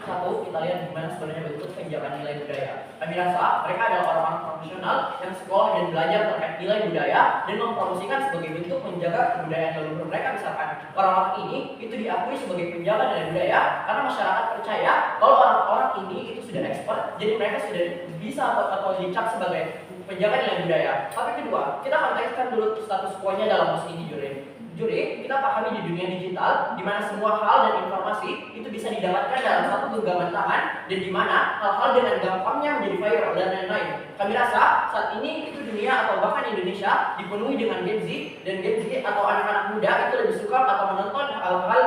Satu, kita lihat gimana sebenarnya bentuk penjagaan nilai budaya. Kami rasa mereka adalah orang-orang profesional yang sekolah dan belajar terkait nilai budaya dan mempromosikan sebagai bentuk menjaga kebudayaan leluhur mereka. Misalkan orang-orang ini itu diakui sebagai penjaga nilai budaya karena masyarakat percaya kalau orang-orang ini itu sudah expert, jadi mereka sudah bisa atau dicap sebagai penjaga nilai budaya. Tapi kedua, kita kontekskan dulu status quo-nya dalam musik ini, Juri, kita pahami di dunia digital, di mana semua hal dan informasi itu bisa didapatkan dalam satu genggaman tangan, dan di mana hal-hal dengan gampangnya menjadi viral dan lain-lain. Kami rasa saat ini itu dunia atau bahkan Indonesia dipenuhi dengan Gen Z, dan Gen Z atau anak-anak muda itu lebih suka atau menonton hal-hal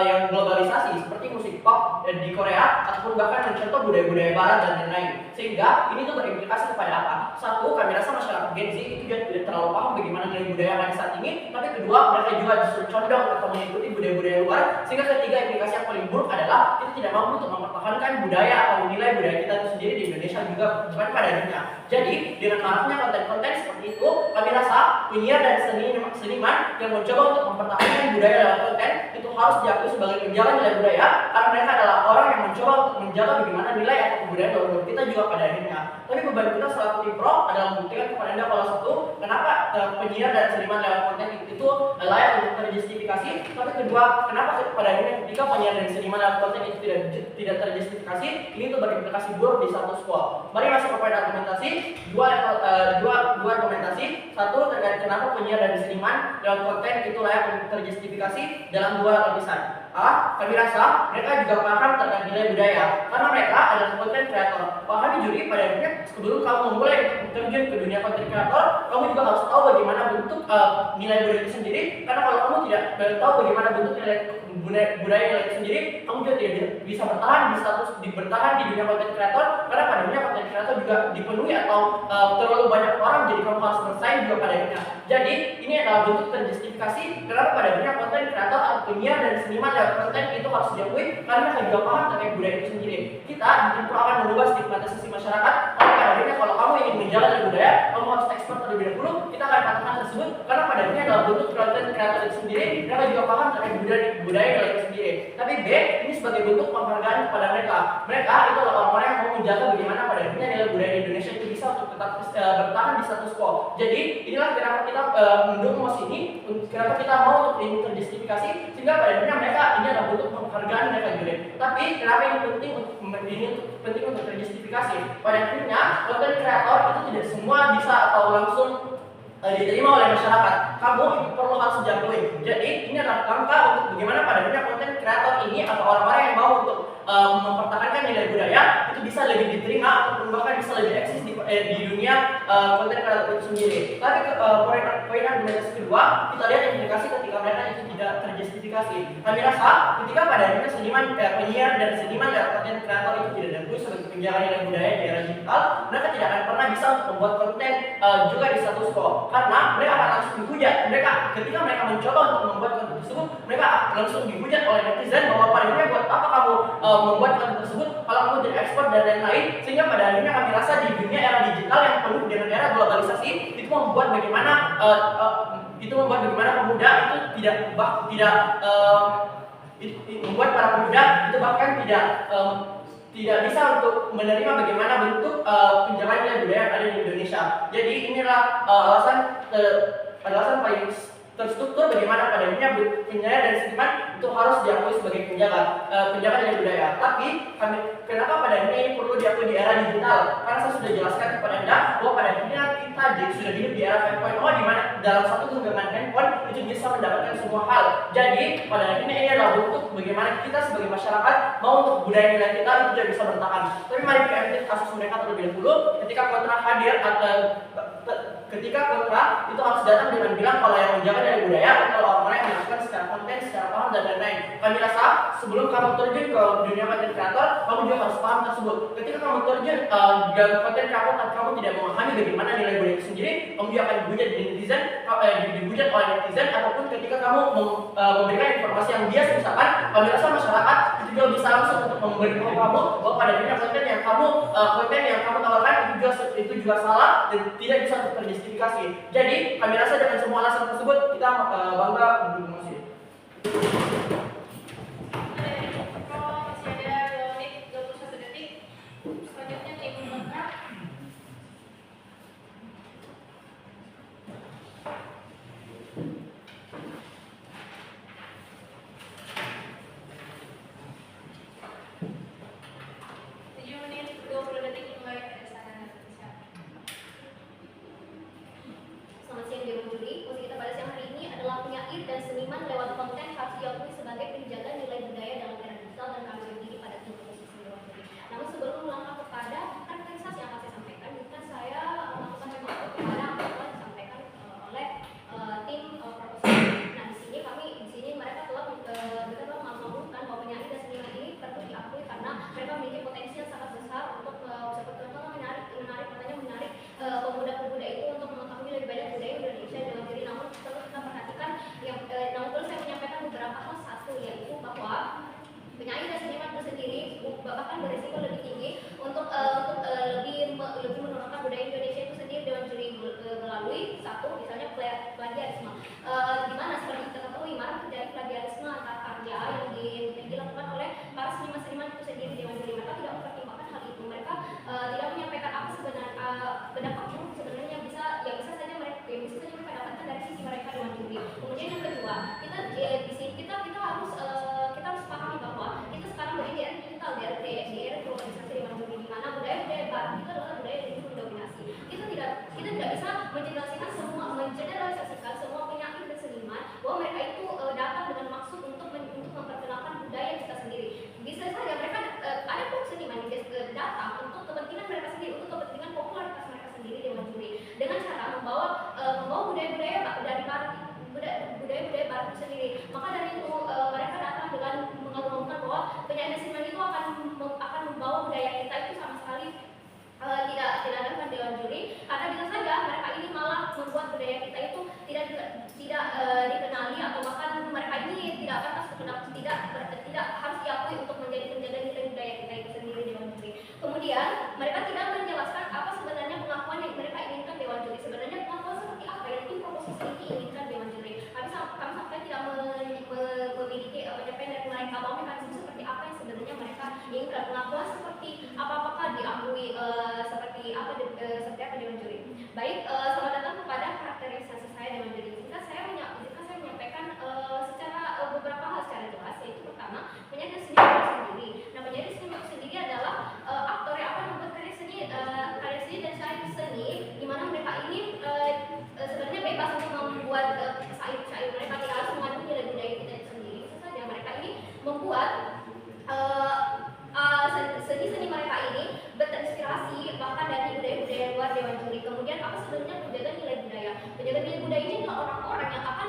yang globalisasi seperti musik pop di Korea ataupun bahkan mencontoh budaya-budaya barat dan lain-lain. Sehingga ini tuh berimplikasi kepada apa? Satu, kami rasa masyarakat Gen Z itu juga tidak terlalu paham bagaimana nilai budaya yang ada saat ini. Tapi kedua, mereka juga justru condong atau mengikuti budaya-budaya luar. Sehingga ketiga, implikasi yang paling buruk adalah kita tidak mampu untuk mempertahankan budaya atau nilai budaya kita itu sendiri di Indonesia juga bukan pada dunia. Jadi dengan maraknya konten-konten seperti itu, kami rasa penyiar dan seniman yang mencoba untuk mempertahankan budaya dalam konten itu harus diakui sebagai penjaga nilai budaya, karena mereka adalah orang yang mencoba untuk menjaga bagaimana nilai atau kebudayaan leluhur kita juga pada akhirnya. Tapi beban kita selaku tim pro adalah membuktikan kepada Anda kalau satu, kenapa penyiar dan seniman lewat konten itu layak untuk terjustifikasi. Tapi kedua, kenapa pada akhirnya ketika penyiar dan seniman lewat konten itu tidak terjustifikasi, ini tuh berimplikasi buruk di status quo. Mari masuk ke poin argumentasi. Dua argumentasi. Satu, terkait kenapa penyiar dan seniman lewat konten itu layak untuk terjustifikasi dalam dua lapisan. A, kami rasa mereka juga paham terkait nilai budaya karena mereka adalah konten kreator. Pahami Juri, pada akhirnya sebelum kamu memulai terjun ke dunia konten kreator, kamu juga harus tahu bagaimana bentuk nilai budaya itu sendiri. Karena kalau kamu tidak tahu bagaimana bentuk nilai budaya itu sendiri, kamu juga tidak bisa bertahan di dunia konten kreator. Karena pada dunia konten kreator juga dipenuhi atau terlalu banyak orang, jadi kamu harus bersaing juga pada akhirnya. Jadi ini adalah bentuk terjustifikasi kenapa pada dunia konten kreator atau penyiar dan seniman lewat konten itu harus diakui karena mereka juga paham terkait budaya itu sendiri. Kita tentu akan mengubah stigmatisasi masyarakat, tapi pada akhirnya kalau kamu ingin menjaga dari budaya, kamu harus ekspor terlebih dahulu. Kita akan katakan tersebut karena pada akhirnya adalah bentuk konten kreator itu sendiri, mereka juga paham terkait budaya itu sendiri. Tapi B, ini sebagai bentuk penghargaan kepada mereka. Mereka itu adalah orang-orang yang mau menjaga bagaimana pada akhirnya nilai budaya di Indonesia itu bisa untuk tetap bertahan di status quo. Jadi inilah kenapa kita mendukung MOS ini, kenapa kita mau untuk ini terjustifikasi, sehingga pada akhirnya mereka ini adalah bentuk penghargaan mereka juga. Tapi kenapa ini penting untuk terjustifikasi? Pada akhirnya konten kreator itu tidak semua bisa atau langsung diterima oleh masyarakat. Kamu perlu harus jangkauin. Jadi ini adalah langkah untuk bagaimana pada akhirnya konten kreator ini atau orang-orang yang mau untuk mempertahankan nilai budaya itu bisa lebih diterima ataupun bahkan bisa lebih eksis di dunia konten kreator itu sendiri. Tapi poin argumentasi kedua, kita lihat implikasi ketika mereka itu tidak terjustifikasi. Kami rasa ketika pada akhirnya penyiar dan seniman dan konten kreator itu tidak diakui sebagai penjaga nilai budaya di era digital, mereka tidak akan pernah bisa untuk membuat konten juga di status quo, karena mereka akan langsung dihujat. Ketika mereka mencoba untuk membuat konten tersebut, mereka langsung dihujat oleh netizen bahwa pada akhirnya buat apa kamu membuat konten tersebut kalau kamu jadi ekspor dan lain-lain. Sehingga pada akhirnya kami rasa di dunia era digital yang penuh dengan era globalisasi itu membuat bagaimana pemuda itu membuat para pemuda itu bahkan tidak bisa untuk menerima bagaimana bentuk penjagaan nilai budaya yang ada di Indonesia. Jadi inilah alasan paling terstruktur bagaimana pada akhirnya penyiar dan seniman itu harus diakui sebagai penjaga nilai budaya. Tapi kenapa pada akhirnya ini perlu diakui di era digital? Karena saya sudah jelaskan kepada Anda bahwa pada akhirnya kita sudah hidup di era 5.0 di mana dalam satu genggaman handphone itu bisa mendapatkan semua hal. Jadi pada akhirnya ini adalah bentuk bagaimana kita sebagai masyarakat mau untuk budaya nilai kita itu tidak bisa bertahan. Tapi mari kita ambil kasus mereka terlebih dahulu. Ketika kontra hadir ketika kontra itu harus datang dengan bilang kalau yang menjaga nilai budaya kalau orang-orang yang melakukan secara konten, secara paham dan lain-lain. Kami rasa sebelum kamu terjun ke dunia konten kreator, kamu juga harus paham tersebut. Ketika kamu terjun dalam konten kreator tapi kamu tidak memahami bagaimana nilai budaya itu sendiri, kamu juga akan dihujat oleh netizen ataupun ketika kamu memberikan informasi yang bias misalkan, kami rasa masyarakat itu juga bisa langsung untuk memberitahu kamu bahwa pada akhirnya konten yang kamu tawarkan itu juga salah dan tidak bisa terjustifikasi. Jadi kami rasa dengan semua alasan tersebut kita bangga mendukung MOS. plagiarisme. Di mana seperti kita ketahui marak terjadi plagiarisme antar karya yang dilakukan oleh para seniman-seniman itu sendiri Dewan Juri. Mereka tidak mempertimbangkan hal itu. Mereka tidak menyampaikan apa sebenarnya pendapat buruk sebenarnya bisa saja mereka dapatkan dari sisi mereka Dewan Juri. Kemudian yang kedua, kita di sini kita harus pahami bahwa kita sekarang berada di era digital, di era globalisasi Dewan Juri, di mana budaya barat itu adalah budaya yang mendominasi. Kita tidak bisa mengeneralisasikan semua penyair dan seniman bahwa mereka itu datang dengan maksud untuk memperkenalkan budaya kita sendiri. Bisa saja mereka ada pun seniman yang datang untuk kepentingan mereka sendiri, untuk kepentingan popularitas mereka sendiri Dewan Juri, dengan cara membawa budaya-budaya dari barat, budaya-budaya barat itu sendiri. Maka dari itu mereka datang dengan mengagung-agungkan bahwa penyair dan seniman itu akan membawa budaya kita itu sama sekali tidak ada Dewan Juri, karena bisa saja mereka ini malah membuat budaya kita itu tidak dikenali, atau bahkan mereka ini tidak harus diakui untuk menjadi penjaga nilai budaya kita itu sendiri Dewan Juri. Kemudian mereka tidak menjelaskan apa sebenarnya pengakuan yang mereka inginkan Dewan Juri. Sebenarnya pengakuan seperti apa yang tim proposisi ini inginkan Dewan Juri. Kami sampai tidak memiliki penyampaian dari mereka bahwa mekanisme seperti apa yang sebenarnya mereka inginkan, pengakuan seperti apakah diakui seperti apa Dewan Juri. Baik, selamat datang kepada karakterisasi saya Dewan Juri. Jika saya menyampaikan secara beberapa hal secara jelas, yaitu pertama, penyair dan seni itu sendiri. Nah, penyair dan seni itu sendiri adalah aktor yang akan membuat karya seni dan syair seni, di mana mereka ini sebenarnya bebas untuk membuat syair mereka, tidak harus mengandung nilai budaya kita sendiri. Bisa saja mereka ini membuat seni mereka ini terinspirasi bahkan dari budaya-budaya luar Dewan Juri. Kemudian apa sebenarnya penjaga nilai budaya? Penjaga nilai budaya ini adalah orang-orang yang akan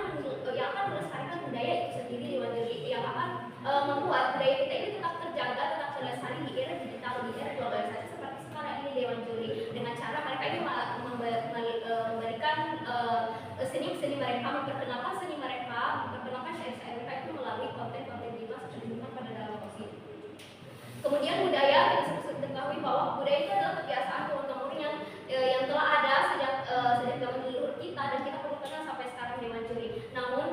melestarikan budaya itu sendiri Dewan Juri, yang akan membuat budaya kita ini tetap terjaga, tetap terlestari di era digital, di era globalisasi seperti sekarang ini Dewan Juri, dengan cara mereka ini memberikan seni mereka, memperkenalkan seni mereka, memperkenalkan syair-syair mereka itu melalui konten-konten digital seperti pada dalam posisi. Kemudian budaya, kita ketahui bahwa budaya itu adalah kebiasaan turun-temurun yang telah ada sejak zaman leluhur kita, dan kita perlu kenal sampai sekarang Dewan Juri. Namun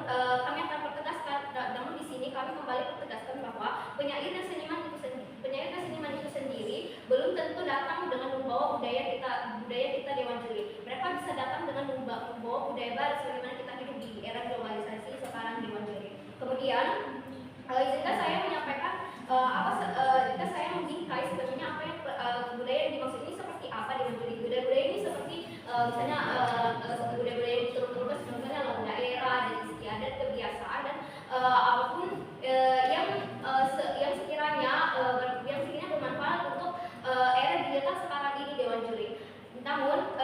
kami akan pertegaskan, namun di sini kami kembali pertegaskan bahwa penyair dan seniman itu sendiri belum tentu datang dengan membawa budaya kita Dewan Juri. Mereka bisa datang dengan membawa budaya baru sebagaimana kita hidup di era globalisasi sekarang Dewan Juri. Kemudian jika saya menyampaikan jika saya membingkai sebenarnya apa yang budaya yang dimaksud ini seperti apa Dewan Juri. Budaya-budaya ini seperti misalnya budaya-budaya yang turun-temurun sebenarnya lagu daerah, dan istiadat, kebiasaan, dan apapun yang sekiranya bermanfaat untuk era digital sekarang ini Dewan Juri. Namun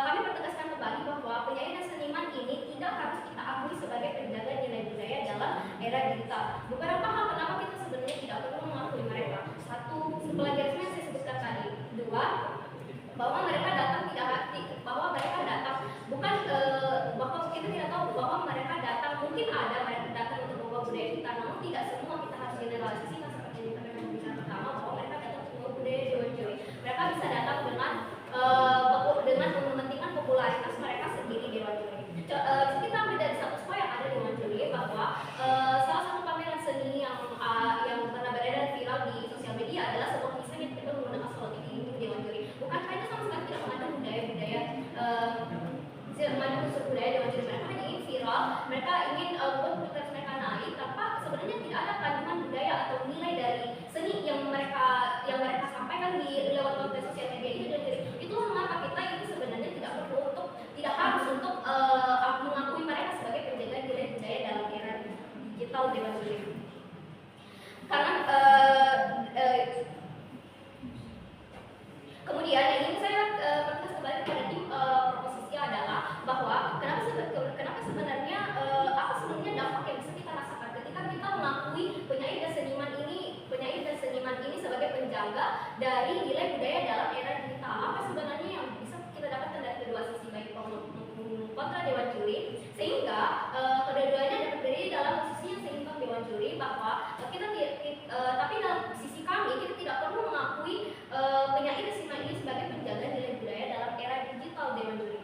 kami pertegaskan kembali bahwa penyair dan seniman ini tidak harus kita akui sebagai penjaga nilai budaya dalam era digital. Beberapa hal kenapa kita sebenarnya tidak perlu mengakui mereka. Satu, plagiarisme yang saya sebutkan tadi. Dua, bahwa mereka datang bukan bahwa kita tidak tahu bahwa mereka datang, mungkin ada mereka datang untuk membawa budaya kita, namun tidak semua kita harus generalisasikan seperti yang kita bicara pertama bahwa mereka datang untuk membawa budaya Dewan Juri. Mereka bisa datang dengan mementingkan popularitas mereka sendiri Dewan Juri. Kita ambil dari status quo yang ada Dewan Juri bahwa salah satu pameran seni yang pernah beredar viral di sosial media adalah sebuah kisah yang tiba menggunakan solo ini Dewan Juri. Bukankah itu sama sekali tidak mengandung budaya-budaya unsur budaya Dewan Juri? Mereka hanya ingin viral, mereka ingin membuat popularitas mereka naik, tanpa sebenarnya tidak ada kandungan budaya atau nilai dari seni yang mereka sampaikan di lewat konten sosial media itu. Jadi itulah mengapa kita ini sebenarnya tidak harus untuk mengakui mereka sebagai penjaga nilai budaya dalam era digital Dewan Juri. Karena kemudian yang ingin saya pertegas kembali kepada tim proposisi adalah bahwa kenapa sebenarnya apa sebenarnya dampak yang bisa kita rasakan ketika kita mengakui penyair dan seniman ini sebagai penjaga dari nilai budaya dalam era digital. Apa sebenarnya yang bisa kita dapatkan dari kedua sisi, baik kontra Dewan Juri, sehingga kedua-duanya dapat berdiri dalam posisi yang seimbang Dewan Juri, bahwa tapi dalam sisi kami kita tidak perlu mengakui penyair dan seniman ini sebagai penjaga nilai budaya dalam era digital Dewan Juri.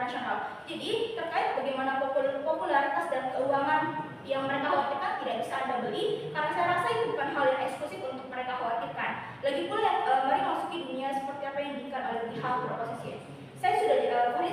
internasional. Jadi terkait bagaimana popularitas dan keuangan yang mereka khawatirkan tidak bisa Anda beli, karena saya rasa itu bukan hal yang eksklusif untuk mereka khawatirkan. Lagi pula mari masuki dunia seperti apa yang diinginkan oleh pihak beroposisi. Tadi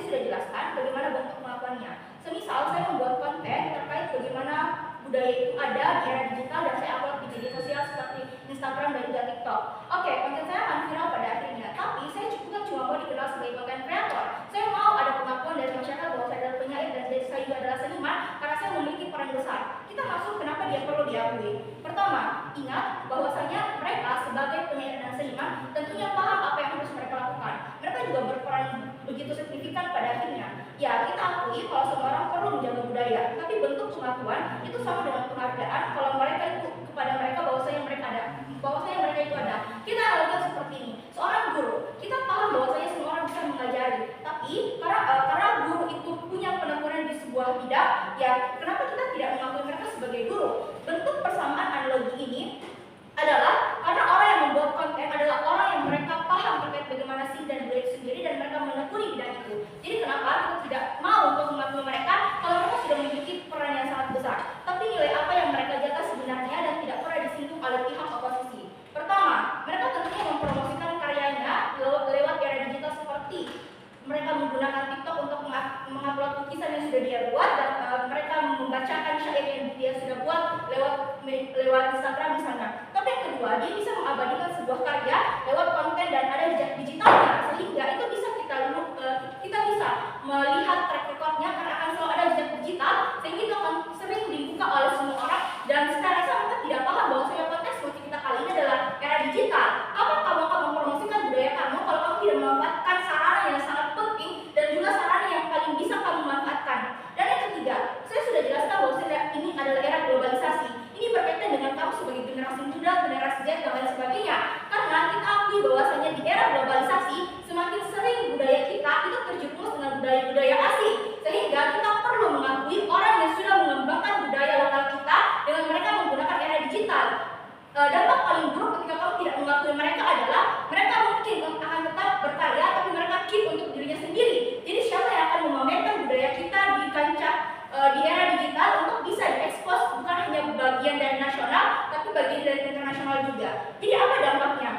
sudah jelaskan bagaimana bentuk pengakuannya. Semisal saya membuat konten terkait bagaimana budaya itu ada di era digital dan saya upload di media sosial seperti Instagram dan juga TikTok. Oke, konten saya akan viral pada akhirnya, tapi saya cuma mau dikenal sebagai konten kreator. Saya mau ada pengakuan dari masyarakat bahwa saya adalah penyair dan saya juga adalah seniman karena saya memiliki peran besar. Kita masuk kenapa dia perlu diakui. Pertama, ingat bahwasanya mereka sebagai penyair dan seniman tentunya paham apa yang harus mereka lakukan. Mereka juga berperan begitu signifikan pada akhirnya. Ya, kita akui kalau semua orang perlu menjaga budaya, tapi bentuk pengakuan itu sama dengan penghargaan kalau mereka itu kepada mereka bahwasanya mereka itu ada. Kita analogikan seperti ini. Seorang guru, kita paham bahwasanya semua orang bisa mengajari, tapi karena guru itu punya penekunan di sebuah bidang, ya kenapa kita tidak mengakui mereka sebagai guru? Bentuk persamaan analogi ini adalah karena orang yang membuat konten adalah orang yang mereka paham terkait bagaimana sih dan budaya itu sendiri dan mereka menekuni bidang itu. Jadi kenapa kita tidak mau untuk mengakui mereka kalau mereka sudah memiliki peran yang sangat besar, tapi nilai apa yang mereka jaga sebenarnya dan tidak pernah disinggung oleh pihak oposisi. Pertama, mereka tentunya mempromosikan karyanya lewat era digital seperti mereka menggunakan TikTok untuk mengupload lukisan yang sudah dia buat dan mereka membacakan syair yang dia sudah buat lewat Instagram misalnya. Tapi yang kedua, dia bisa mengabadikan sebuah karya lewat konten dan ada jejak digitalnya, sehingga itu bisa kita bisa melihat track recordnya karena akan selalu ada jejak digital, sehingga itu akan sering dibuka oleh semua orang. Dan secara rasa mereka tidak paham bahwa konteks musik kita kali ini adalah era digital. Kapan kamu akan mempromosikan budaya kamu kalau kamu tidak memanfaatkan sarana yang sangat penting dan juga sarana yang paling bisa kamu manfaatkan? Dan yang ketiga, saya sudah jelaskan bahwa ini adalah era globalisasi. Ini berkaitan dengan kamu sebagai generasi muda, generasi Z dan lain sebagainya. Karena kita akui bahwasanya di era globalisasi semakin sering budaya kita itu terjerumus dengan budaya-budaya asing, sehingga kita perlu mengakui orang yang sudah mengembangkan budaya lokal kita dengan mereka menggunakan era digital. Dampak paling buruk ketika kamu tidak mengakui mereka adalah mereka mungkin akan tetap berkarya tapi mereka keep untuk dirinya sendiri. Jadi siapa yang akan memamerkan budaya kita di kancah di era digital untuk bisa diekspos bukan hanya bagian dari nasional tapi bagian dari internasional juga. Jadi apa dampaknya?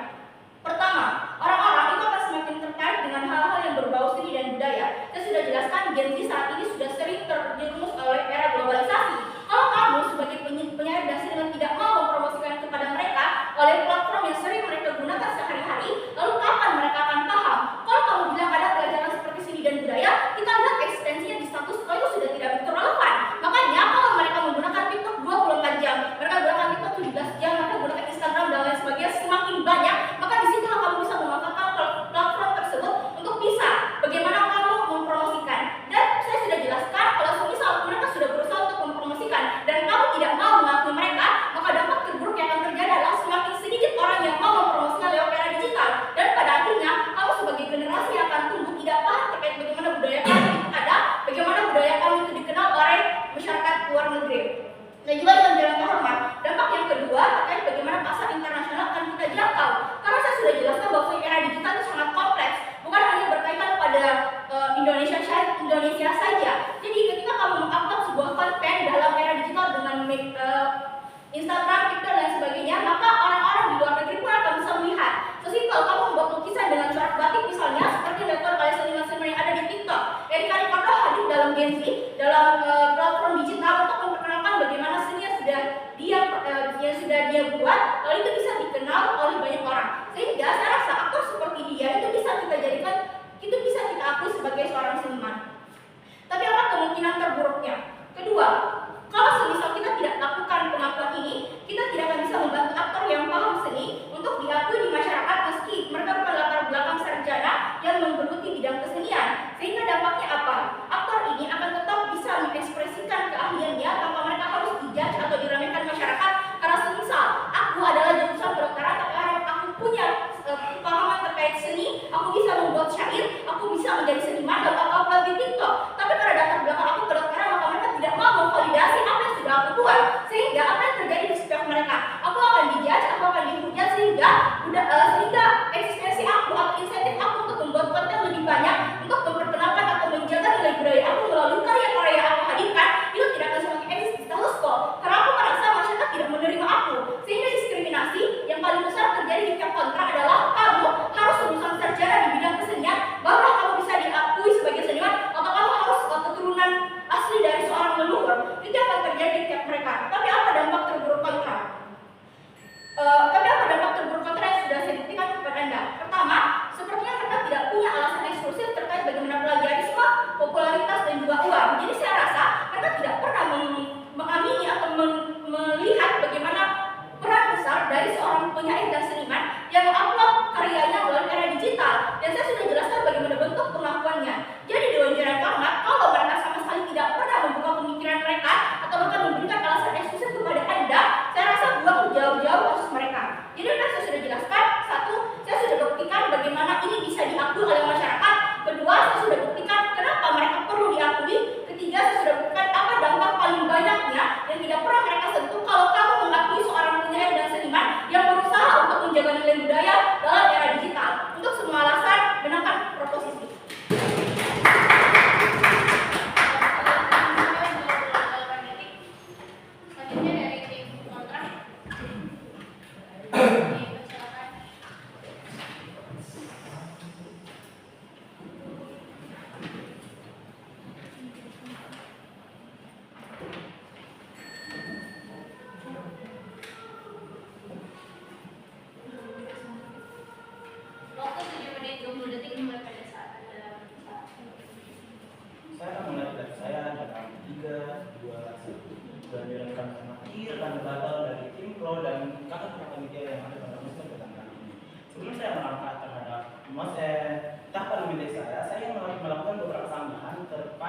Pertama, orang-orang itu akan semakin tertarik dengan hal-hal yang berbau seni dan budaya. Saya sudah jelaskan Gen Z saat ini sudah sering terjerumus oleh era globalisasi. Kalau kamu sebagai penyair dan seniman tidak mau mempromosikan kepada mereka oleh platform yang sering mereka gunakan sehari-hari, lalu kapan mereka akan paham? Kalau kamu bilang ada pelajaran seperti seni dan budaya, kita lihat eksistensinya di status sekolah itu sudah tidak begitu relevan. Makanya kalau mereka menggunakan TikTok 24 jam, mereka gunakan TikTok 17 jam, mereka gunakan Instagram dan lain sebagainya semakin banyak, maka disitulah kamu bisa memanfaatkan platform tersebut untuk bisa bagaimana kamu mempromosikan. Dan saya sudah jelaskan kalau semisal mereka sudah berusaha untuk mempromosikan dan kamu tidak mau mengakui mereka, maka dampak terburuk yang akan terjadi adalah semakin sedikit orang yang mau mempromosikan lewat era digital. Dan pada akhirnya kamu sebagai generasi yang akan tumbuh tidak paham terkait bagaimana budaya kamu itu ada, bagaimana budaya kamu itu dikenal oleh masyarakat luar negeri. Dan juga dengan jalan terhormat, dampak yang kedua terkait bagaimana pasar internasional akan kita jangkau. Karena saya sudah jelaskan bahwa era digital itu sangat kompleks, bukan hanya berkaitan pada Indonesia saja. Jadi ketika kamu mengupload sebuah konten dalam era digital dengan Instagram, TikTok dan sebagainya, maka orang-orang di luar negeri pun akan bisa melihat. Sesimpel kamu membuat lukisan dengan corak batik misalnya, seperti yang dilakukan oleh seniman-seniman yang ada di TikTok. Erika Ricardo hadir dalam Gen Z, dalam platform digital untuk memperkenalkan bagaimana seni yang sudah dia buat, lalu itu bisa dikenal oleh banyak orang. Sehingga saya rasa aktor seperti dia itu bisa kita akui sebagai seorang seniman. Tapi apa kemungkinan terburuknya? Kedua, kalau semisal kita tidak lakukan pengakuan ini, kita tidak akan bisa membantu aktor yang paham seni untuk diakui di masyarakat meski mereka bukan latar belakang sarjana yang menggeluti bidang kesenian. Sehingga dampaknya apa? Aktor ini akan tetap bisa mengekspresikan keahliannya tanpa mereka harus dijudge atau diremehkan masyarakat. Karena semisal aku adalah jurusan kedokteran tapi aku punya pemahaman terkait seni, aku bisa membuat syair, aku bisa menjadi seniman dan aku upload di TikTok. Tapi karena latar belakang aku kedokteran, maka mereka tidak mau memvalidasi apa yang sudah aku buat. Sehingga apa yang terjadi di setiap mereka? Aku akan dijudge, aku akan dihujat sehingga eksistensi aku atau insentif aku untuk membuat konten lebih banyak untuk memperkenalkan atau menjaga nilai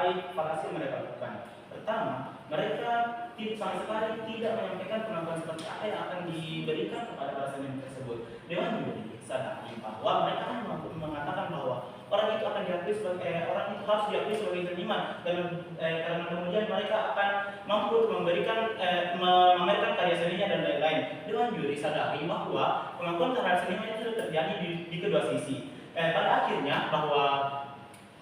terkait faktasi yang mereka lakukan. Pertama, mereka sama sekali tidak menyampaikan pengakuan seperti apa yang akan diberikan kepada para seniman tersebut. Dewan juri sadari bahwa mereka kan mengatakan bahwa orang itu akan diakui sebagai orang itu harus diakui sebagai seniman, dan karena kemudian mereka akan mampu memamerkan karya seninya dan lain-lain. Dewan juri sadari bahwa pengakuan terhadap seniman itu terjadi di kedua sisi. Pada akhirnya bahwa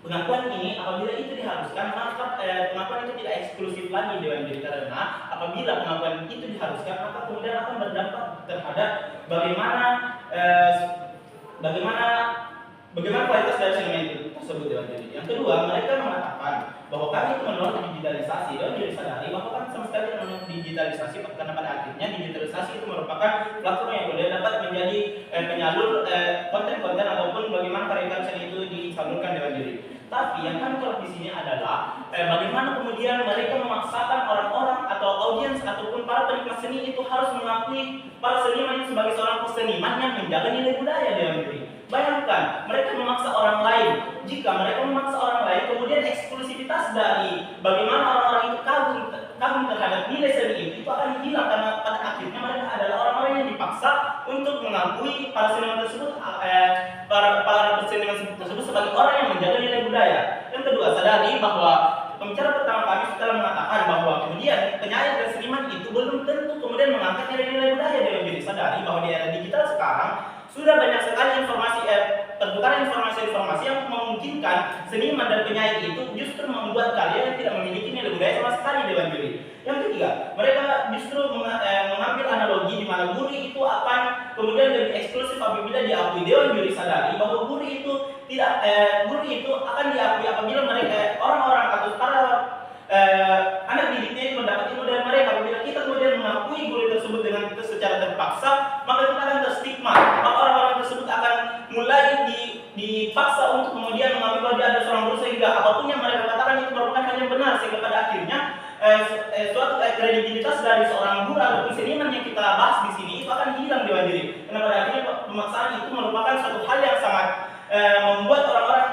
pengakuan ini apabila itu diharuskan, maka pengakuan itu tidak eksklusif lagi Dewan juri, karena apabila pengakuan itu diharuskan, maka kemudian akan berdampak terhadap bagaimana kualitas dari seniman itu tersebut Dewan juri. Yang kedua, mereka mengatakan bahwa kami itu menolak digitalisasi. Dewan juri sadari bahwa kami sama sekali menolak digitalisasi, karena pada akhirnya digitalisasi itu merupakan platform yang kemudian dapat menjadi penyalur konten-konten ataupun bagaimana karya seni itu disalurkan Dewan juri. Tapi yang kami tolak di sini adalah bagaimana kemudian mereka memaksakan orang-orang atau audiens ataupun para penikmat seni itu harus mengakui para seniman itu sebagai seorang seniman yang menjaga nilai budaya Dewan juri. Bayangkan, mereka memaksa orang lain. Jika mereka memaksa orang lain, kemudian eksklusivitas dari bagaimana orang-orang itu kagum terhadap nilai seni itu akan hilang, karena pada akhirnya mereka adalah orang-orang yang dipaksa untuk mengakui para seniman tersebut, para seniman tersebut sebagai orang yang menjaga nilai budaya. Yang kedua, sadari bahwa pembicara pertama kami setelah mengatakan bahwa kemudian penyair dan seniman itu belum tentu kemudian mengangkat nilai-nilai budaya. Dewan juri sadari bahwa di era digital sekarang sudah banyak sekali pertukaran informasi yang memungkinkan seniman dan penyair itu justru membuat karya yang tidak memiliki nilai budaya sama sekali Dewan juri. Yang ketiga, mereka justru mengambil analogi di mana guri itu akan kemudian lebih eksklusif apabila diakui. Dewan juri sadari bahwa guri itu akan diakui apabila mereka orang-orang atau para anak didiknya itu mendapat ilmu dari mereka. Apabila kita kemudian mengakui guru tersebut dengan kita secara terpaksa, maka kita akan terstigma. Maka orang-orang tersebut akan mulai dipaksa untuk kemudian mengakui bahwa dia ada seorang guru, sehingga apapun yang mereka katakan itu merupakan hal yang benar, sehingga pada akhirnya suatu kredibilitas dari seorang guru ataupun seniman yang kita bahas di sini itu akan hilang Dewan juri. Karena pada akhirnya pemaksaan itu merupakan suatu hal yang sangat membuat orang-orang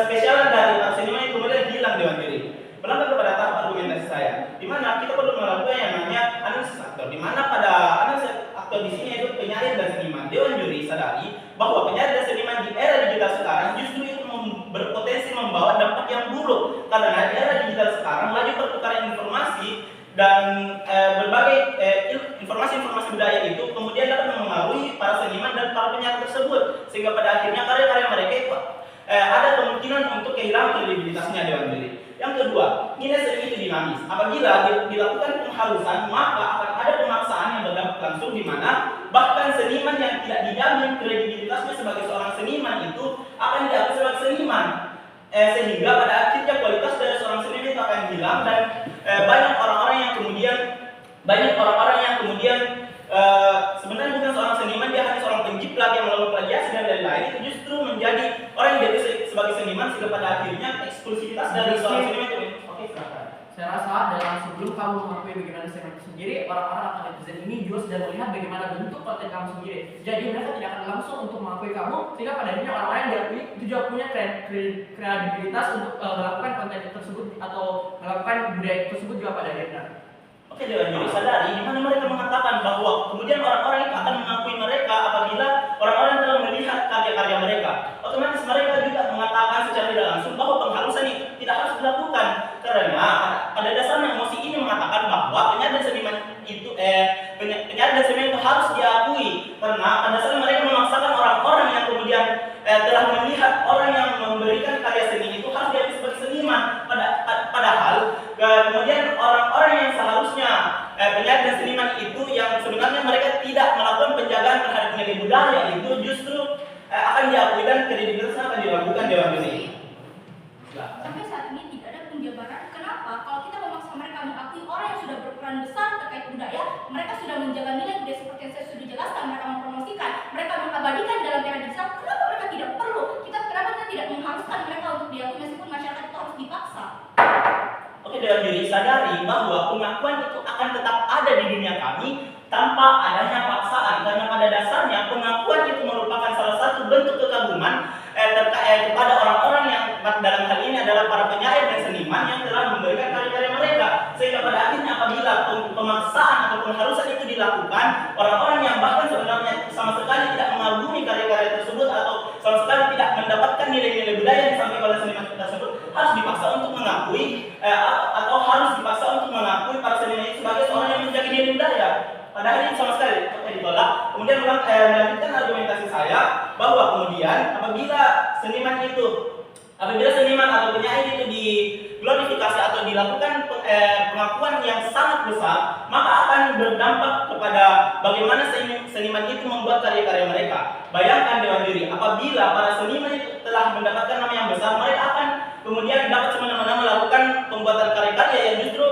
kespesialan dari seniman itu kemudian hilang Dewan juri. Berlanjut kepada tahap argumentasi saya, di mana kita perlu melakukan yang namanya analisis aktor, di mana pada analisis aktor di sini itu penyair dan seniman. Dewan juri sadari bahwa penyair dan seniman di era digital sekarang justru itu berpotensi membawa dampak yang buruk, karena di era digital sekarang laju pertukaran informasi dan berbagai informasi-informasi budaya itu kemudian dapat mempengaruhi para seniman dan para penyair tersebut, sehingga pada akhirnya karya-karya mereka itu ada kemungkinan untuk kehilangan kredibilitasnya Dewan juri. Yang kedua, nilai seni itu dinamis. Apabila dilakukan penghalusan, maka akan ada pemaksaan yang berdampak langsung, di mana bahkan seniman yang tidak dijamin kredibilitasnya sebagai seorang seniman itu akan diakui sebagai seniman, sehingga pada akhirnya kualitas dari seorang seniman itu akan hilang, dan banyak orang-orang yang kemudian sebenarnya bukan seorang seniman, dia hanya seorang penjiplak yang melakukan plagiasi dan lain-lain, itu justru menjadi orang yang diakui sebagai seniman, sehingga pada akhirnya eksklusivitas dari seorang seniman itu. Oke, silakan. Saya rasa dalam sebelum kamu mengakui bagaimana seniman itu sendiri, orang-orang atau netizen ini juga sudah melihat bagaimana bentuk konten kamu sendiri. Jadi mereka tidak akan langsung untuk mengakui kamu, sehingga pada akhirnya orang-orang yang diakui itu juga punya kredibilitas untuk melakukan konten tersebut atau melakukan budaya tersebut juga pada akhirnya. Oke, Dewan juri sadari di mana mereka mengatakan bahwa kemudian orang-orang itu akan mengakui mereka apabila orang-orang telah melihat karya-karya mereka. Otomatis mereka juga mengatakan secara tidak langsung bahwa penghalusan itu tidak harus dilakukan, karena pada dasarnya emosi ini mengatakan bahwa penyair dan seniman itu harus diakui, karena pada dasarnya mereka memaksakan orang-orang yang kemudian telah melihat orang yang memberikan karya seni itu harus diakui sebagai seniman. Padahal kemudian orang-orang yang seharusnya penyair dan seniman itu yang sebenarnya mereka tidak melakukan penjagaan terhadap nilai budaya itu justru akan diakui dan kredibilitasnya akan dilakukan Dewan juri. Sampai saat ini tidak ada penjabaran kenapa kalau kita memaksa mereka mengakui orang yang sudah berperan besar terkait budaya, mereka sudah menjaga nilai budaya seperti yang saya sudah jelaskan, mereka mempromosikan, mereka mengabadikan dalam era digital, kenapa mereka tidak perlu? Kenapa kita tidak mengharuskan mereka untuk diakui meskipun masyarakat itu harus dipaksa? Oke, Dewan juri sadari bahwa pengakuan itu akan tetap ada di dunia kami tanpa adanya paksaan, karena pada dasarnya pengakuan itu merupakan salah satu bentuk kekaguman kepada orang-orang yang dalam hal ini adalah para penyair dan seniman yang telah memberikan karya-karya mereka, sehingga pada akhirnya apabila pemaksaan atau pengharusan itu dilakukan, orang-orang yang bahkan sebenarnya sama sekali tidak mengagumi karya-karya tersebut atau sama sekali tidak mendapatkan nilai-nilai budaya yang disampaikan oleh seniman tersebut harus dipaksa untuk mengakui atau harus dipaksa untuk mengakui para seniman itu sebagai seorang yang menjaga nilai budaya. Padahal ini sama sekali ditolak. Kemudian melanjutkan argumentasi saya bahwa kemudian apabila seniman atau penyair itu diglorifikasi atau dilakukan pengakuan yang sangat besar, maka akan berdampak kepada bagaimana seniman itu membuat karya-karya mereka. Bayangkan Dewan Juri, apabila para seniman itu telah mendapatkan nama yang besar, mereka akan kemudian dapat semena-mena melakukan pembuatan karya-karya yang justru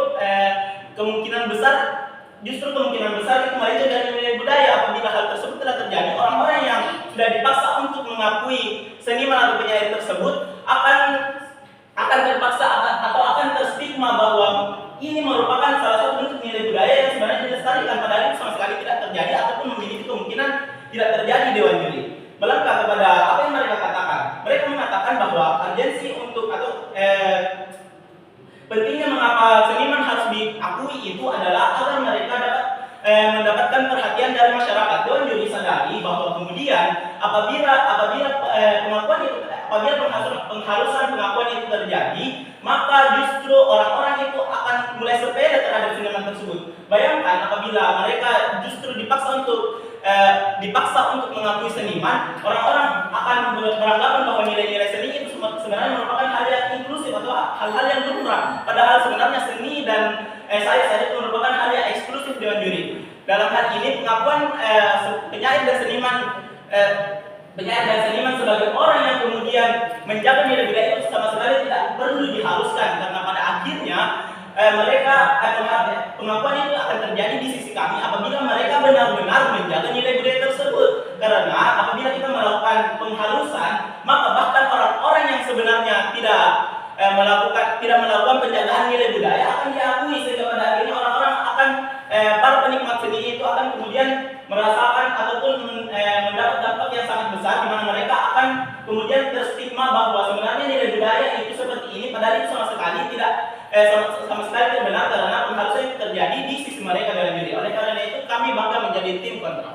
kemungkinan besar itu melenceng dari nilai budaya. Apabila hal tersebut telah terjadi, orang-orang yang sudah dipaksa untuk mengakui seniman atau penyair tersebut akan terpaksa atau akan terstigma bahwa ini merupakan salah satu bentuk nilai budaya yang sebenarnya dilestarikan, padahal itu sama sekali tidak terjadi ataupun memiliki kemungkinan tidak terjadi. Dewan Juri melangkah kepada apa yang mereka katakan. Mereka mengatakan bahwa urgensi untuk atau pentingnya mengapa seniman harus diakui itu adalah agar mereka dapat mendapatkan perhatian dari masyarakat. Dewan Juri sadari bahwa kemudian apabila pengharusan pengakuan itu terjadi, maka justru orang-orang itu akan mulai sepele terhadap seniman tersebut. Bayangkan apabila mereka justru dipaksa untuk mengakui seniman, orang-orang akan beranggapan bahwa nilai-nilai seni itu sebenarnya merupakan hal yang inklusif atau hal-hal yang lumrah. Padahal sebenarnya seni dan saya itu merupakan hal yang eksklusif. Dewan Juri dalam hal ini pengakuan penyair dan seniman sebagai orang yang kemudian menjaga nilai budaya itu sama sekali tidak perlu diharuskan, karena pada akhirnya pengakuan itu akan terjadi di sisi kami apabila mereka benar-benar menjaga nilai budaya tersebut. Karena apabila kita melakukan pengharusan, maka bahkan orang-orang yang sebenarnya tidak melakukan penjagaan nilai budaya akan diakui, sehingga pada akhirnya orang-orang akan para penikmat seni itu akan kemudian merasakan ataupun mendapat dampak yang sangat besar, di mana mereka akan kemudian terstigma bahwa sebenarnya nilai budaya itu seperti ini, padahal itu sama sekali tidak benar, karena pengharusan itu terjadi di sisi mereka dalam diri. Oleh karena itu kami bangga menjadi tim kontra.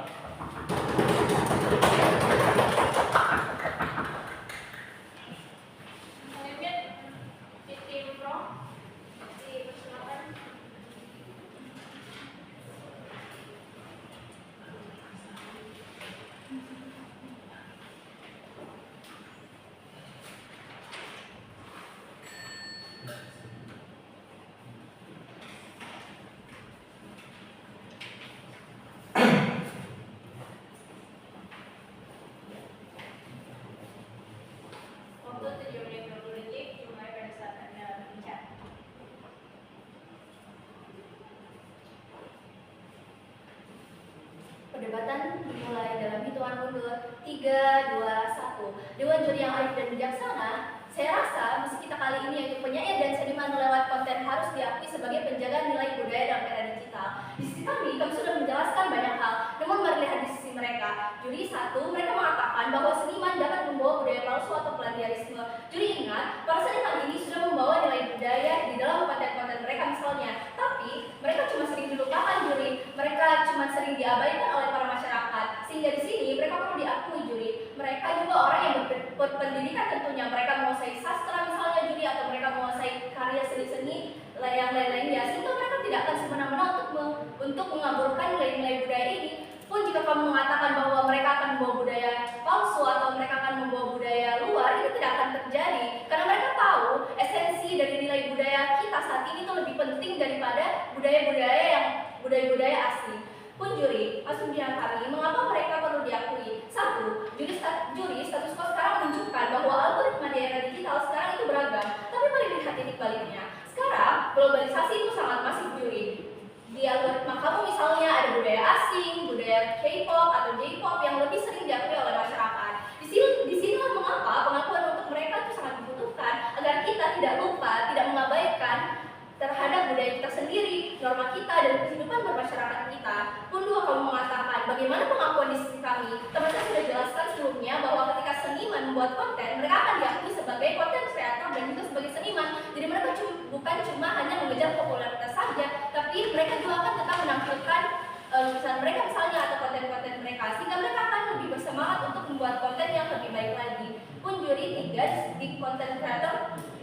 Perdebatan dimulai dalam hitungan mundur 3, 2, 1. Dewan Juri yang arif dan bijaksana, saya rasa misi kita kali ini yaitu penyair dan seniman melewat konten harus diakui sebagai penjaga nilai budaya dalam era digital. Di sisi kami sudah menjelaskan banyak hal, namun mari lihat di sisi mereka. Juri 1, mereka mengatakan bahwa seniman dapat membawa budaya palsu atau plagiarisme. Juri ingat, para seniman ini sudah membawa nilai budaya di dalam konten-konten mereka misalnya, tapi mereka cuma sering dilupakan. Juri, mereka cuma sering diabaikan oleh para masyarakat, sehingga di sini mereka perlu diakui. Juri, mereka juga orang yang berpendidikan tentunya, mereka menguasai sastra misalnya. Juri, atau mereka menguasai karya seni-seni yang lain-lainnya, sehingga mereka tidak akan semena-mena untuk mengaburkan nilai-nilai budaya ini. Pun jika kamu mengatakan bahwa mereka akan membawa budaya palsu atau mereka akan membawa budaya luar, itu tidak akan terjadi, karena mereka tahu esensi dari nilai budaya kita saat ini itu lebih penting daripada budaya-budaya asli. Pun Juri, asumsian kami, mengapa mereka perlu diakui? 1, juri status quo sekarang menunjukkan bahwa algoritma di era digital sekarang itu beragam, tapi mari lihat titik baliknya. Sekarang globalisasi itu sangat masif. Juri, di algoritma kamu misalnya ada budaya asing, budaya K-pop atau J-pop yang lebih sering diakui oleh masyarakat. Di sinilah mengapa pengakuan untuk mereka itu sangat dibutuhkan, agar kita tidak lupa, tidak mengabaikan terhadap budaya kita sendiri, norma kita, dan kehidupan bermasyarakat kita. Pun 2, kamu mengatakan bagaimana pengakuan di sisi membuat konten, mereka akan diakui sebagai konten kreator dan juga sebagai seniman. Jadi mereka bukan cuma hanya mengejar popularitas saja, tapi mereka juga akan tetap menampilkan lukisan mereka misalnya atau konten-konten mereka, sehingga mereka akan lebih bersemangat untuk membuat konten yang lebih baik lagi. Pun juri 3 di konten kreator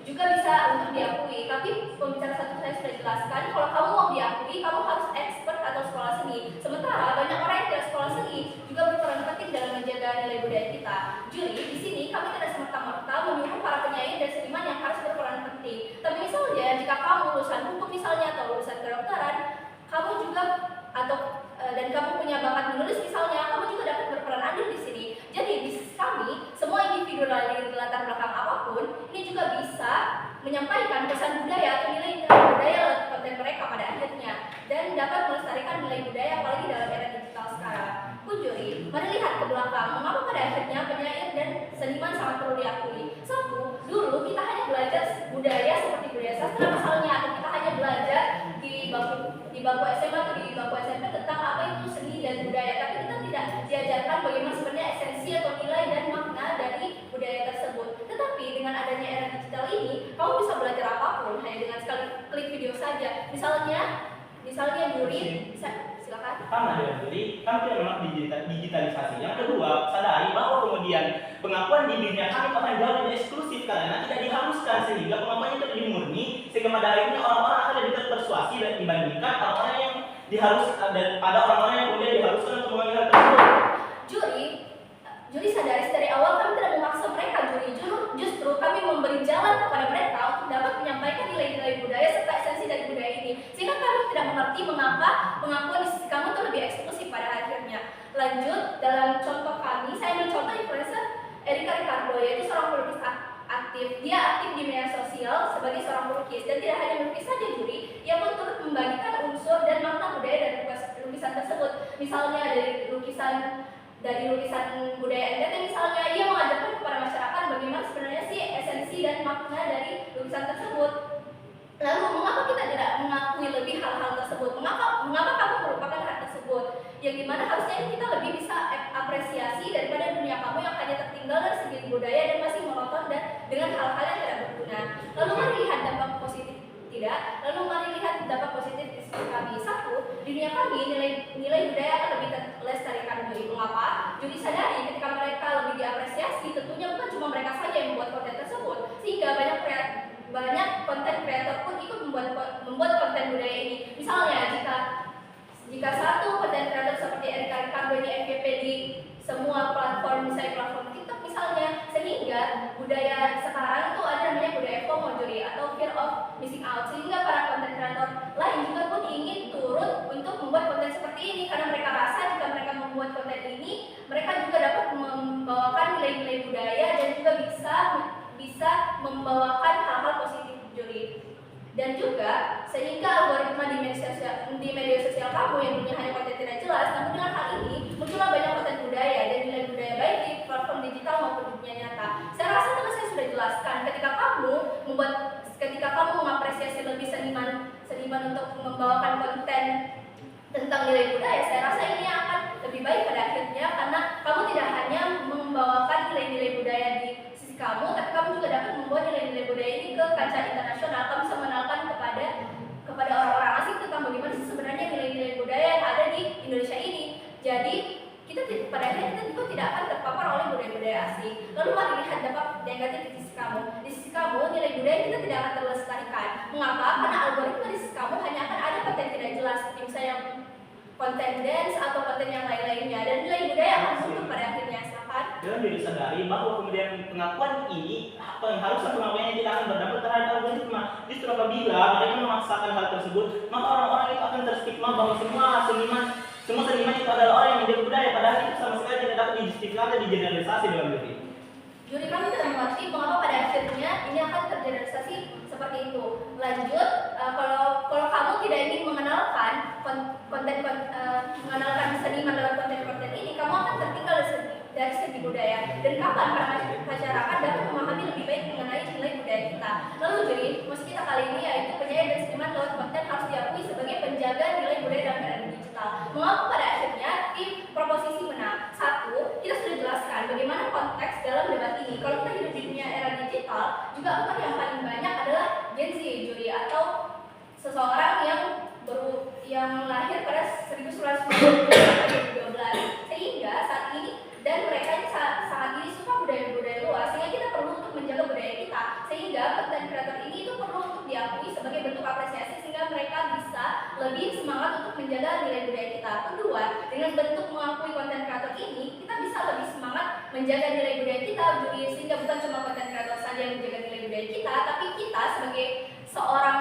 juga bisa untuk diakui, tapi pembicara satu saya sudah jelaskan, kalau kamu mau diakui, kamu harus expert atau sekolah seni. Sementara banyak orang yang tidak sekolah seni juga berperan penting dalam menjaga nilai budaya kita. Juri, di sini kami tidak serta-merta menyuruh para penyair dan seniman yang harus berperan penting. Tapi misalnya jika kamu lulusan hukum misalnya atau lulusan kedokteran, kamu juga dan kamu punya bakat menulis misalnya, kamu juga dapat berperan andil di sini. Jadi di kami, semua individu dari latar belakang apapun, ini juga bisa menyampaikan pesan budaya atau nilai-nilai budaya lewat konten mereka pada akhirnya, dan dapat melestarikan nilai budaya apalagi dalam era digital sekarang. Juri, mari lihat ke belakang, mengapa pada akhirnya penyair dan seniman sangat perlu diakui. Satu, dulu kita hanya belajar budaya seperti budaya sastra misalnya, atau kita hanya belajar di bangku SMA atau di bangku SMP tentang apa itu seni dan budaya, tapi kita tidak diajarkan bagaimana sebenarnya esensi atau nilai dan makna dari budaya tersebut. Tetapi dengan adanya era digital ini, kamu bisa belajar apapun hanya dengan sekali klik video saja. Misalnya juri, silakan. Pertama dengan juri, kami tidak menolak digitalisasi. Yang kedua, sadari bahwa kemudian pengakuan di dunia kami akan jauh lebih eksklusif karena tidak diharuskan, sehingga pengakuannya itu lebih murni, sehingga pada akhirnya orang-orang akan lebih terpersuasi dan dibandingkan orang-orang yang diharuskan, dan ada orang-orang yang kemudian diharuskan untuk mengambil hal tersebut. Juri sadari dari awal kami tidak memaksa mereka, juri. Justru kami memberi jalan kepada mereka untuk dapat menyampaikan nilai-nilai budaya serta esensi dari budaya ini, sehingga kami tidak mengerti mengapa pengakuan di sisi kamu itu lebih eksklusif pada akhirnya. Lanjut, dalam contoh kami, saya mencontoh influencer Erika Ricardo, yaitu seorang pelukis aktif. Dia aktif di media sosial sebagai seorang pelukis, dan tidak hanya melukis saja juri, ia pun turut membagikan unsur dan makna budaya dari lukisan tersebut. Misalnya dari lukisan budaya NTT misalnya, ia mengajarkan kepada masyarakat bagaimana sebenarnya sih esensi dan makna dari lukisan tersebut. Lalu mengapa kita tidak mengakui lebih hal-hal tersebut? Mengapa kamu merupakan hal tersebut? Yang dimana harusnya kita lebih bisa apresiasi daripada dunia kamu yang hanya tertinggal dari segi budaya dan masih monoton dan dengan hal-hal yang tidak berguna. Lalu mari lihat dampak positif di sisi kami. Satu, di dunia kami nilai budaya akan lebih terlestarikan. Mengapa? Juri sadari ketika mereka lebih diapresiasi, tentunya bukan cuma mereka saja yang membuat konten tersebut, sehingga banyak konten kreator pun ikut membuat konten budaya ini. Misalnya jika satu konten kreator seperti Erika Ricardo di FYP di semua platform, misalnya platform TikTok misalnya, sehingga budaya sekarang itu ada namanya budaya FOMO juri, atau fear of missing out, sehingga para konten kreator lain juga pun ingin turut untuk membuat konten seperti ini, karena mereka rasa jika mereka membuat konten ini, mereka juga dapat membawakan nilai-nilai budaya dan juga bisa membawakan hal-hal positif juri. Dan juga sehingga algoritma di media sosial kamu yang dulunya hanya konten tidak jelas, namun dengan hal ini muncullah banyak konten budaya dan nilai budaya baik di platform digital maupun dunia nyata. Saya rasa tadi saya sudah jelaskan, ketika kamu mengapresiasi lebih seniman untuk membawakan konten tentang nilai budaya, saya rasa ini akan lebih baik pada akhirnya, karena kamu tidak hanya membawakan nilai-nilai budaya di sisi kamu, tapi kamu juga dapat membawa nilai-nilai budaya ini ke kancah internasional. Kamu bisa mengenalkan kepada orang-orang asing tentang bagaimana sebenarnya nilai-nilai budaya yang ada di Indonesia ini. Jadi pada akhirnya kita juga tidak akan terpapar oleh budaya-budaya asing. Lalu mari lihat dampak negatif di sisi kamu. Di sisi kamu, nilai budaya kita tidak akan terlestarikan. Mengapa? Karena algoritma di sisi kamu hanya akan ada konten tidak jelas, seperti misalnya konten dance atau konten yang lain-lainnya, dan nilai budaya akan muncul pada akhirnya. Silakan. Dan jadi sadari bahwa kemudian pengakuan ini harusnya pengakuannya tidak akan berdampak terhadap algoritma. Justru apabila mereka memaksakan hal tersebut, maka orang-orang itu akan terstigma bahwa semua seniman itu adalah orang yang menjaga budaya, padahal itu sama sekali tidak dapat dijustifikasi atau digeneralisasi dalam juri. Juri kami tidak mengerti mengapa pada akhirnya ini akan tergeneralisasi seperti itu. Lanjut, kalau kamu tidak ingin mengenalkan mengenalkan seniman lewat konten-konten ini, kamu akan tertinggal dari segi budaya. Dan kapan para masyarakat dapat memahami lebih baik mengenai nilai budaya kita? Lalu juri, musik kita kali ini yaitu penyair dan seniman lewat konten harus diakui sebagai penjaga nilai budaya dalam era digital. Mengapa pada akhirnya tim proposisi menang? Satu, kita sudah jelaskan bagaimana konteks dalam debat ini. kalau kita hidup di dunia era digital, juga aktor yang paling banyak adalah Gen Z, Juri, atau seseorang yang lahir pada 1990 sampai 2012, sehingga saat ini dan mereka ini sangat ini suka budaya-budaya luar, sehingga kita perlu untuk menjaga budaya kita, sehingga konten kreator ini itu perlu untuk diakui sebagai bentuk apresiasi sehingga mereka bisa lebih semangat untuk menjaga nilai budaya kita. Kedua, dengan bentuk mengakui konten kreator ini, kita bisa lebih semangat menjaga nilai budaya kita, sehingga bukan cuma konten kreator saja yang menjaga nilai budaya kita, tapi kita sebagai seorang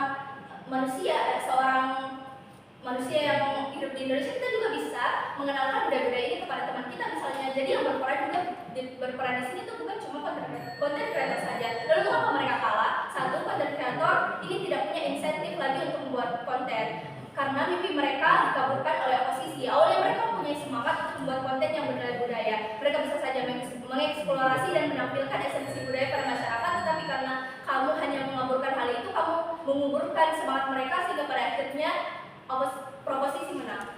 manusia yang hidup di Indonesia, kita juga bisa mengenalkan budaya-budaya ini kepada teman kita misalnya. Jadi yang berperan di sini itu bukan cuma konten kreator saja. Lalu mengapa mereka kalah? Satu, konten kreator ini tidak punya insentif lagi untuk membuat konten karena mimpi mereka dikabulkan oleh oposisi. Awalnya mereka mempunyai semangat untuk membuat konten yang bernilai budaya. Mereka bisa saja mengeksplorasi dan menampilkan esensi budaya pada masyarakat, tetapi karena kamu hanya mengaburkan hal itu, kamu menguburkan semangat mereka sehingga pada akhirnya proposisi menang.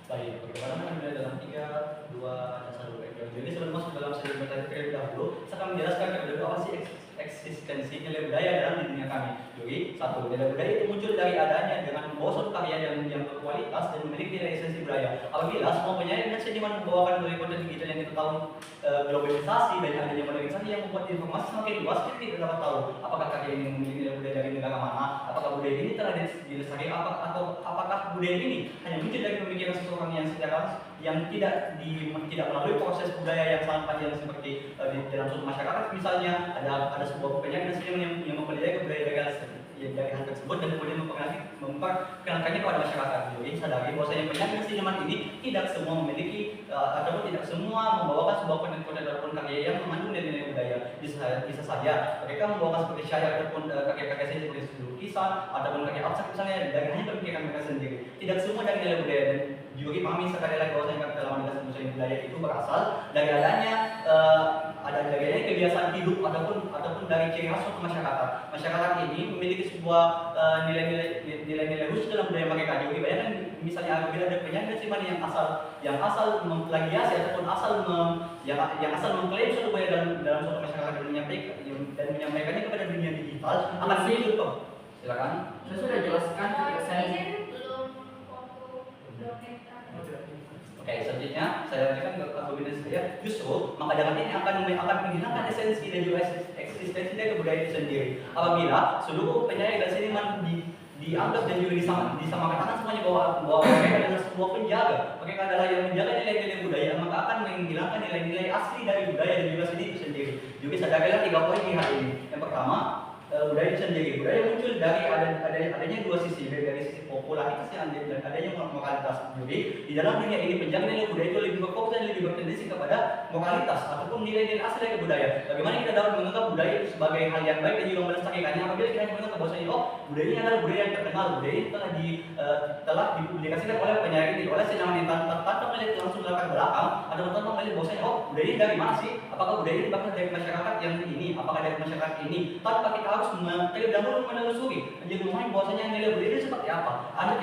Baik, bagaimana mulai dalam 3, 2, dan 1 background. Jadi sebelum masuk dalam sesi materi terlebih dahulu, saya akan menjelaskan terlebih dahulu apa sih eksistensi nilai budaya dalam di dunia kami. Jadi, satu, nilai budaya itu muncul dari adanya dengan membawa suatu karya yang berkualitas dan memiliki nilai esensi budaya. Apabila semua penyanyi dan seniman membawakan melalui konten digital yang kita tahu globalisasi dan adanya modernisasi yang membuat informasi semakin luas, kita tidak dapat tahu apakah karya ini memiliki nilai budaya dari negara mana, apakah budaya ini telah dilestarikan atau apakah budaya ini hanya muncul dari pemikiran seseorang yang tidak melalui proses budaya yang sangat panjang seperti di dalam suatu masyarakat. Misalnya ada sebuah penyanyi dan seniman yang mempelajari budaya dari hal tersebut dan kemudian memperkenalkannya kepada masyarakat. Jadi sadari bahwasanya penyanyi dan seniman ini tidak semua memiliki ataupun tidak semua membawakan sebuah konten-konten ataupun karya yang mengandung nilai budaya. Bisa saja mereka membawakan seperti syair ataupun karya-karya seni seperti lukisan ataupun karya abstrak misalnya dari hanya pemikiran mereka sendiri. Tidak semua dari nilai budaya, dan juga pahami sekali lagi bahwasanya dalam organisasi budaya itu berasal dari adanya kebiasaan hidup ataupun dari ciri khas suatu masyarakat. Masyarakat ini memiliki sebuah nilai-nilai khusus dalam budaya mereka. Jadi bayangkan misalnya apabila ada penyanyi dan seniman yang asal memplagiasi ataupun yang asal mengklaim suatu budaya dalam suatu masyarakat dan menyampaikannya kepada dunia digital akan muncul. Silakan. Saya sudah jelaskan Oke, selanjutnya saya lanjutkan ke argumentasi saya. Justru maka dengan ini akan menghilangkan esensi dan juga eksistensi dari budaya itu sendiri. Apabila seluruh penyanyi dan seniman dianggap dan juga disamakan semuanya bahwa mereka adalah sebuah penjaga, mereka adalah yang menjaga nilai-nilai budaya, maka akan menghilangkan nilai-nilai asli dari budaya dan juga seni itu sendiri. Juga sadarilah 3 poin di hal ini. Yang pertama, budaya itu sendiri. Budaya muncul dari adanya 2 sisi, dari sisi popularitas dan adanya moralitas. Jadi di dalam dunia ini penjaga nilai budaya itu lebih berfokus dan lebih bertendensi kepada moralitas ataupun nilai-nilai asli dari budaya. Bagaimana kita dapat menganggap budaya itu sebagai hal yang baik dan juga melestarikannya apabila kita menganggap bahwasanya budaya ini adalah budaya yang terkenal, budaya ini telah dipublikasikan oleh penyair ini, oleh seniman yang tanpa melihat langsung latar belakang atau tanpa melihat bahwasanya budaya ini dari mana sih? Apakah budaya ini bahkan dari masyarakat yang ini? Apakah dari masyarakat ini? Tanpa kita harus terlebih dahulu menelusuri menjadi memahami bahwasanya nilai budaya ini seperti apa. Anda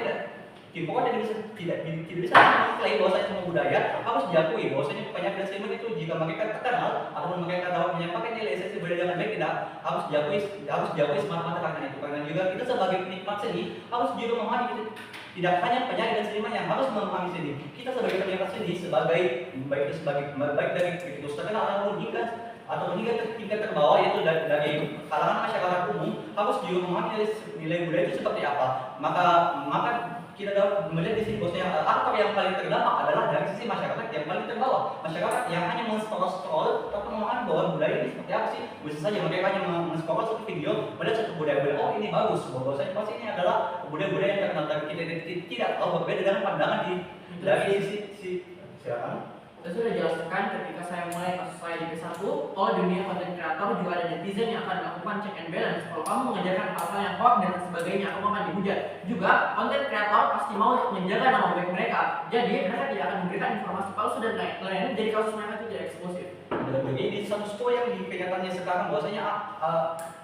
pokoknya tidak bisa mengklaim bahwasanya semua budaya harus diakui bahwasanya penyanyi dan seniman itu jika mereka terkenal ataupun mereka dapat menyampaikan nilai esensi budaya dengan baik tidak harus diakui semata-mata karena itu. Karena juga kita sebagai penikmat seni harus juga memahami itu. Tidak hanya penyanyi dan seniman yang harus memahami seni. Kita sebagai penikmat seni baik dari kritikus terkenal ataupun hingga tingkat terbawah yaitu dari kalangan masyarakat umum harus juga memahami nilai budaya itu seperti apa. Maka kita dapat melihat di sini bahwasanya aktor yang paling terdampak adalah dari sisi masyarakat yang paling terbawah, masyarakat yang hanya men-scroll tanpa memahami bahwa budaya ini seperti apa sih. Bisa saja mereka hanya men-scroll satu video, melihat satu budaya-budaya, oh ini bagus, bahwasanya pasti ini adalah budaya-budaya yang terkenal, tapi kita tidak tahu berbeda dengan pandangan dari sisi silakan. Saya sudah jelaskan ketika saya mulai kasus saya di P1, kalau dunia konten kreator juga ada netizen yang akan melakukan check and balance. Kalau kamu mengajarkan hal-hal yang hoax dan sebagainya, kamu akan dihujat. Juga konten kreator pasti mau menjaga nama baik mereka. Jadi mereka tidak akan memberikan informasi palsu dan lain-lain. Jadi kasus mereka itu tidak eksklusif. Dan begini di status quo yang di kenyataannya sekarang bahwasanya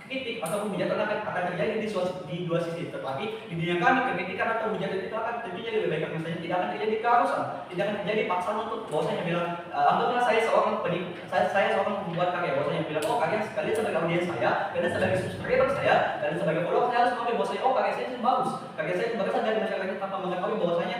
kritik atau hujatan akan terjadi di dua sisi, tetapi di dunia kami kritikan atau hujatan itu akan terjadi lebih baik karena saja tidak akan terjadi keharusan, tidak akan terjadi paksaan untuk bahwasanya bilang anggaplah saya seorang pembuat karya, bahwasanya bilang oh karya sekali sebagai audiens saya, karena sebagai subscriber saya, dan sebagai follower saya harus mengakui bahwasanya oh karya saya itu bagus, karya saya berasal dari masyarakat tanpa mengetahui bahwasanya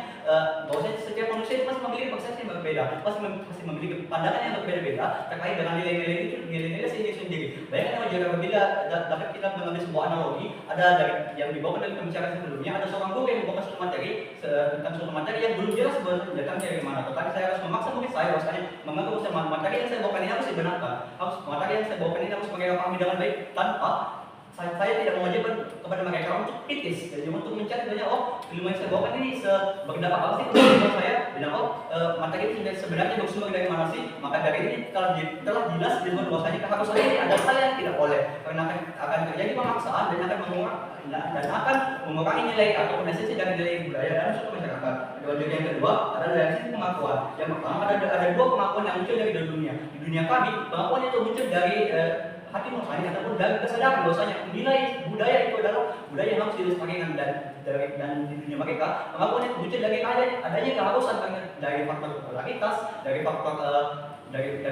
setiap manusia itu masih memiliki persepsi yang berbeda, masih memiliki pandangan yang berbeda-beda terkait dengan nilai-nilai sendiri. Bayangkan aja apabila dapat kita mengambil sebuah analogi, ada dari yang dibawakan dari pembicaraan sebelumnya, ada seorang guru yang membawakan suatu materi tentang suatu materi yang belum jelas datangnya dari mana. Tetapi saya harus memaksa murid saya bahwasanya menganggap materi yang saya bawakan ini harus dibenarkan, materi yang saya bawakan ini harus mereka pahami dengan baik tanpa saya tidak mewajibkan kepada mereka untuk kritis, jadi untuk mencari banyak ilmu yang saya bawakan ini berdampak apa sih untuk saya, bilang materi ini sebenarnya bersumber dari mana sih, maka dari ini telah jelas disebut bahwasanya keharusan ini ada hal yang tidak boleh, karena akan terjadi pemaksaan dan akan mengurangi nilai ataupun esensi dari nilai budaya dalam suatu masyarakat. Yang kedua adalah dari sisi pengakuan. Yang pertama ada dua pengakuan yang muncul dari dunia. Di dunia kami, pengakuan itu muncul dari hati nurani ataupun dari kesadaran bahwasanya nilai budaya itu adalah budaya yang harus dilestarikan dan di dunia mereka pengakuan itu muncul dari adanya keharusan dari faktor popularitas, dari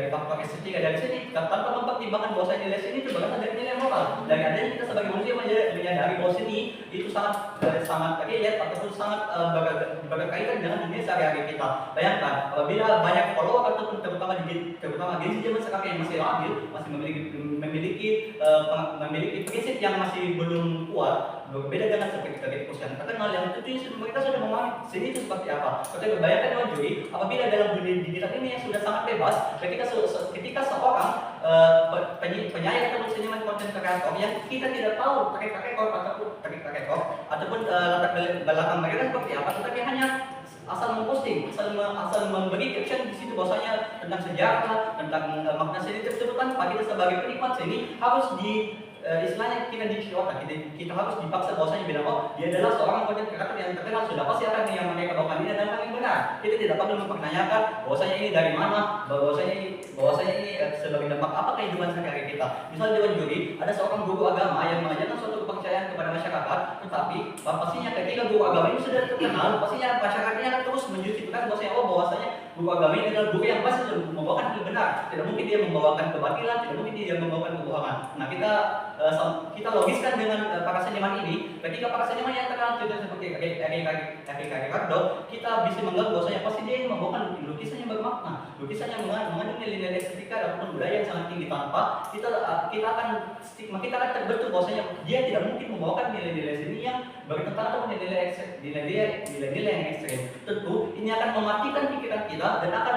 faktor estetika dari sini tanpa mempertimbangkan bahwasanya nilai sini itu berasal dari nilai moral. Dari adanya kita sebagai manusia menyadari bahwa sini itu sangat relate ataupun sangat berkaitan dengan dunia sehari-hari kita. Bayangkan apabila banyak follower ataupun terutama di zaman sekarang yang masih labil, masih memiliki prinsip yang masih belum kuat, berbeda dengan seperti yang terkenal yang tentunya mereka sudah memahami sini itu seperti apa. Ketika bayangkan dengan juri, apabila dalam dunia digital ini yang sudah sangat bebas, ketika seorang penyayang ataupun seniman konten kreator yang kita tidak tahu ataupun latar belakang mereka seperti apa, tetapi hanya asal memposting, asal memberi caption di situ bahwasanya tentang sejarah, tentang makna seni tersebut, tanpa kita sebagai penikmat seni harus istilahnya kita diksyota, kita harus dipaksa bahwasanya bilang dia adalah seorang konten kreator yang terkenal, sudah pasti akan yang mereka bawakan ini adalah yang benar. Kita tidak perlu mempertanyakan bahwasanya ini dari mana, bahwasanya ini sebagai dampak apa kehidupan sehari-hari kita. Misal di juri ada seorang guru agama yang mengajarkan suatu kepercayaan kepada masyarakat, tetapi pastinya ketika guru agama ini sudah terkenal, pastinya masyarakatnya akan terus menjustifikasi bahwasanya guru agama ini adalah guru yang pasti sudah membawakan yang benar. Tidak mungkin dia membawakan kebatilan, tidak mungkin dia membawakan kebohongan. Nah, kita logiskan dengan para seniman ini. Ketika para seniman yang terkenal seperti Eri Ricardo, kita bisa menganggap bahwasanya pasti dia yang membawakan lukisan yang bermakna, lukisan yang mengandung nilai-nilai estetika ataupun budaya yang sangat tinggi, tanpa kita akan terbentuk bahwasanya dia tidak mungkin membawakan nilai-nilai seni yang bertentangan ataupun nilai-nilai yang ekstrem. Tentu ini akan mematikan pikiran kita dan akan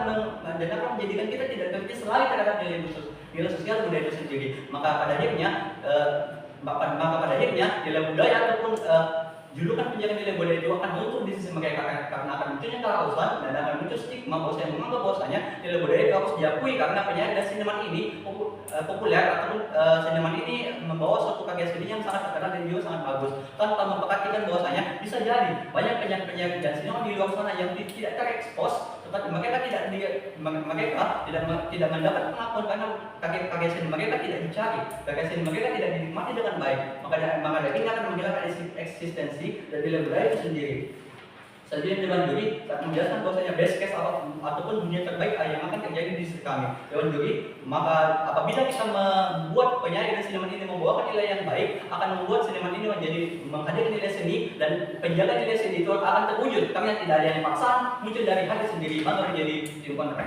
menjadikan kita tidak kritis lagi terhadap nilai sosial budaya itu sendiri. Maka pada akhirnya nilai budaya ataupun julukan penjaga nilai budaya itu akan runtuh di sisi mereka karena akan munculnya keharusan dan akan muncul stigma bahwasanya menganggap bahwasanya nilai budaya itu harus diakui karena penyair dan seniman ini populer ataupun seniman ini membawa suatu karya seni yang sangat terkenal dan juga sangat bagus, tanpa memperhatikan bahwasanya bisa jadi banyak penyair dan seniman di luar sana yang tidak terekspos, tetapi mereka tidak mendapat pengakuan karena karya seni mereka tidak dicari, karya seni mereka tidak dinikmati dengan baik. Maka dari ini akan menghilangkan eksistensi dan nilai budaya itu sendiri. Selanjutnya Dewan Juri saat menjelaskan bahwasanya best case ataupun dunia terbaik yang akan terjadi di sisi kami. Dewan Juri, maka apabila kita membuat penyair dan seniman ini membawakan nilai yang baik, akan membuat seniman ini menghadirkan nilai seni dan penjaga nilai seni itu akan terwujud karena tidak ada yang paksaan, muncul dari hati sendiri, maka menjadi tim kontrak.